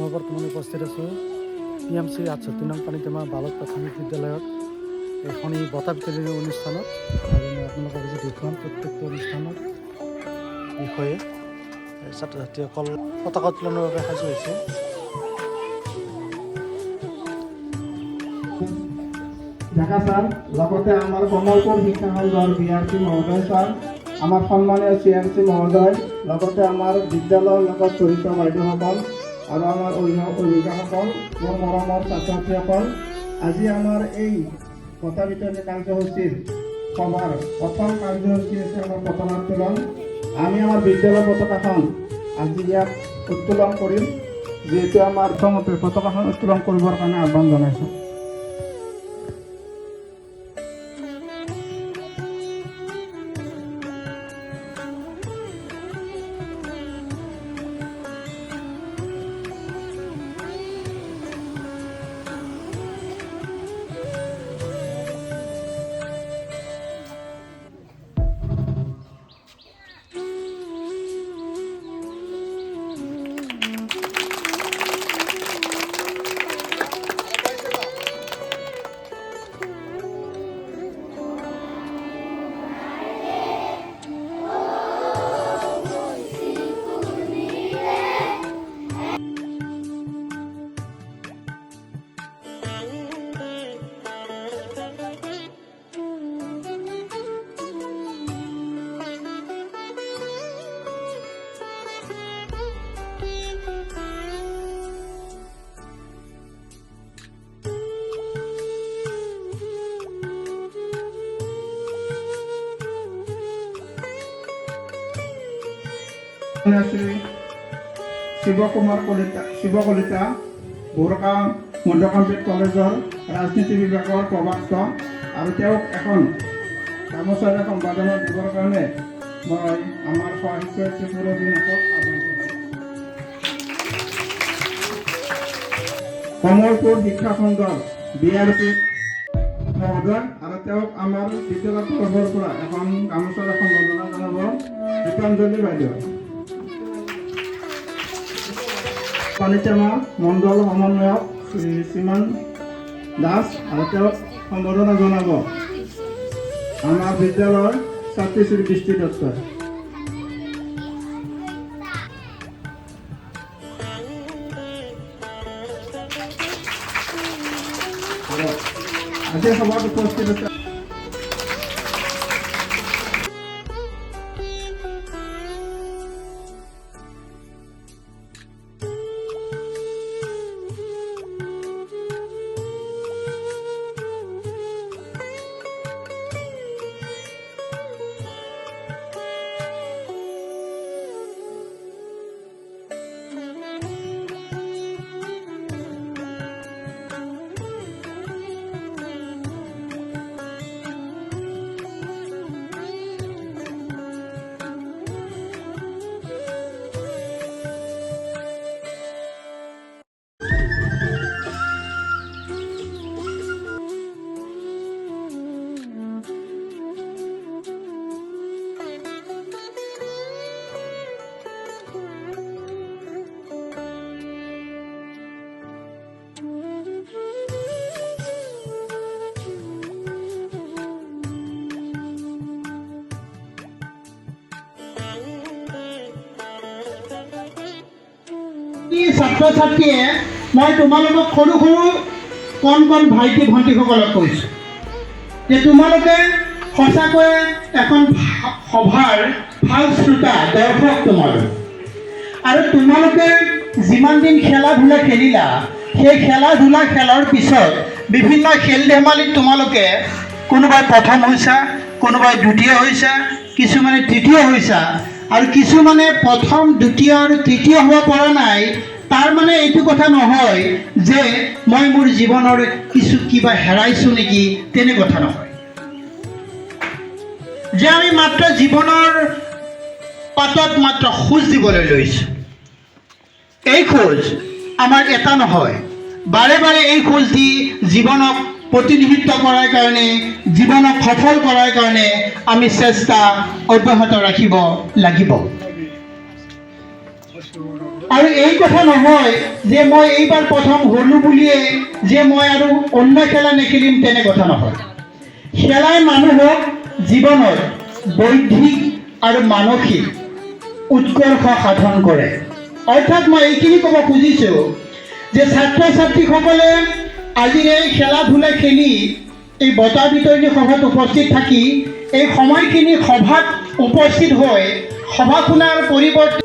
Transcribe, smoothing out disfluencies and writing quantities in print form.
মই বৰ্তমান উপস্থিত আছোঁ TMC 68 নং পানীটেমা বালক প্ৰাথমিক বিদ্যালয়ত এখন এই বঁটা বিতৰণী অনুষ্ঠানত। আৰু মই আপোনালোকক আজি দেখুৱাম প্ৰত্যেকটো অনুষ্ঠানৰ বিষয়ে। ছাত্ৰ ছাত্ৰীসকল পতাকা উত্তোলনৰ বাবে সাজু হৈছে। ঢাকা স্যাৰ, লগতে আমাৰ কমলপুৰ শিক্ষাখণ্ডৰ BRC মহোদয় স্যাৰ, আমাৰ সম্মানীয় CMC মহোদয়, লগতে আমাৰ বিদ্যালয়ৰ লগত জড়িত বাইদেউসকল আৰু আমাৰ অভিভাৱকসকল, মোৰ মৰমৰ ছাত্ৰ ছাত্ৰীসকল, আজি আমাৰ এই বঁটা বিতৰণী কাৰ্যসূচীৰ সভাৰ প্ৰথম কাৰ্যসূচী হৈছে আমাৰ পতাকা উত্তোলন। আমি আমাৰ বিদ্যালয়ৰ পতাকাখন আজি ইয়াত উত্তোলন কৰিম, যিহেতু আমাৰ প্ৰথমতে পতাকাখন উত্তোলন কৰিবৰ কাৰণে আহ্বান জনাইছোঁ। শিৱ কলিতা বৰকা মধ্যকামপেট কলেজৰ ৰাজনীতি বিভাগৰ প্ৰবক্তা, আৰু তেওঁক এখন গামোচাৰে সম্পাদনা দিবৰ কাৰণে মই আমাৰ সহশিক্ষয়িত্ৰী পুৰবীনাথক আহ্বান কৰিছোঁ। কমলপুৰ শিক্ষাখণ্ডৰ BRC মহোদয়, আৰু তেওঁক আমাৰ বিদ্যালয়ৰ তৰফৰ পৰা এখন গামোচাৰে সম্বৰ্ধনা জনাব গীতাঞ্জলি বাইদেউ। পানীটেমা মণ্ডল সমন্বয়ক শ্ৰীমান দাস, আৰু তেওঁক সম্বৰ্ধনা জনাব আমাৰ বিদ্যালয়ৰ ছাত্ৰী শ্ৰী দৃষ্টি দত্তই। আজি সভাত উপস্থিত আছে ছাত্ৰ ছাত্ৰীয়ে মই তোমালোকক সৰু সৰু কণ ভাইটি ভণ্টিসকলক কৈছোঁ যে তোমালোকে সঁচাকৈ এখন সভাৰ ভাল শ্ৰোতা দৰ্শক তোমালোক, আৰু তোমালোকে যিমান দিন খেলা ধূলা খেলিলা, সেই খেলা ধূলা খেলৰ পিছত বিভিন্ন খেল ধেমালিত তোমালোকে কোনোবাই প্ৰথম হৈছা, কোনোবাই দ্বিতীয় হৈছা, কিছুমানে তৃতীয় হৈছা, আৰু কিছুমানে প্ৰথম দ্বিতীয় আৰু তৃতীয় হ'ব পৰা নাই। তাৰ মানে এইটো কথা নহয় যে মই মোৰ জীৱনৰ কিবা হেৰাইছোঁ নেকি, তেনে কথা নহয়। যে আমি মাত্ৰ জীৱনৰ পাতত মাত্ৰ খোজ দিবলৈ লৈছোঁ। এই খোজ আমাৰ এটা নহয়, বাৰে বাৰে এই খোজ দি জীৱনক প্ৰতিনিধিত্ব কৰাৰ কাৰণে, জীৱনক সফল কৰাৰ কাৰণে আমি চেষ্টা অব্যাহত ৰাখিব লাগিব। আৰু এই কথা নহয় যে মই এইবাৰ প্ৰথম হ'লোঁ বুলিয়ে যে মই আৰু অন্য খেলা নেখেলিম, তেনে কথা নহয়। খেলাই মানুহক জীৱনত বৌদ্ধিক আৰু মানসিক উৎকৰ্ষ সাধন কৰে। অৰ্থাৎ মই এইখিনি ক'ব খুজিছোঁ যে ছাত্ৰ ছাত্ৰীসকলে আজিৰ এই খেলা ধূলা খেলি এই বঁটা বিতৰণী সভাত উপস্থিত থাকি এই সময়খিনি সভাত উপস্থিত হৈ সভা শুনাৰ পৰিৱৰ্তে